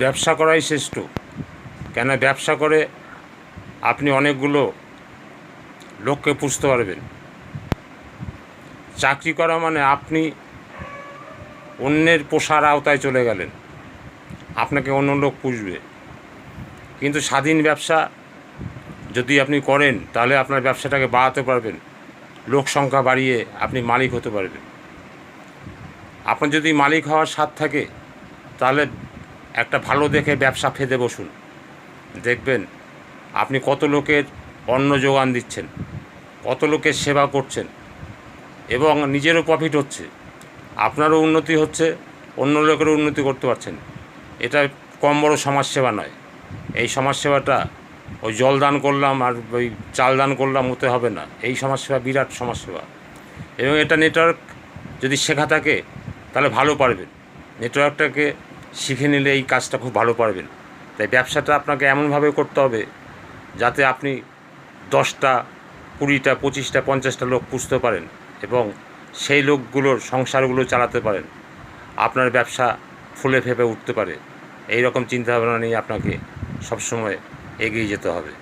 ব্যবসা করাই শ্রেষ্ঠ। কেন ব্যবসা করে আপনি অনেকগুলো লোককে পুষতে পারবেন। চাকরি করা মানে আপনি অন্যের পোষার আওতায় চলে গেলেন, আপনাকে অন্য লোক পুষবে। কিন্তু স্বাধীন ব্যবসা যদি আপনি করেন তাহলে আপনার ব্যবসাটাকে বাড়াতে পারবেন, লোক সংখ্যা বাড়িয়ে আপনি মালিক হতে পারবেন। আপনার যদি মালিক হওয়ার স্বাদ থাকে তাহলে একটা ভালো দেখে ব্যবসা ফেদে বসুন, দেখবেন আপনি কত লোকের অন্ন যোগান দিচ্ছেন, কত লোকের সেবা করছেন এবং নিজেরও প্রফিট হচ্ছে, আপনারও উন্নতি হচ্ছে, অন্য লোকেরও উন্নতি করতে পারছেন। এটা কম বড় সমাজসেবা নয়। এই সমাজসেবাটা ওই জল দান করলাম আর ওই চাল দান করলাম হতে হবে না। এই সমাজসেবা বিরাট সমাজসেবা এবং এটা নেটওয়ার্ক যদি শেখা থাকে তাহলে ভালো পারবেন। নেটওয়ার্কটাকে শিখে নিলে এই কাজটা খুব ভালো পারবেন। তাই ব্যবসাটা আপনাকে এমনভাবে করতে হবে যাতে আপনি 10টা 20টা 25টা 50টা লোক পুষতে পারেন এবং সেই লোকগুলোর সংসারগুলো চালাতে পারেন, আপনার ব্যবসা ফুলে ফেঁপে উঠতে পারে। এই রকম চিন্তাভাবনা নিয়ে আপনাকে সবসময় এগিয়ে যেতে হবে।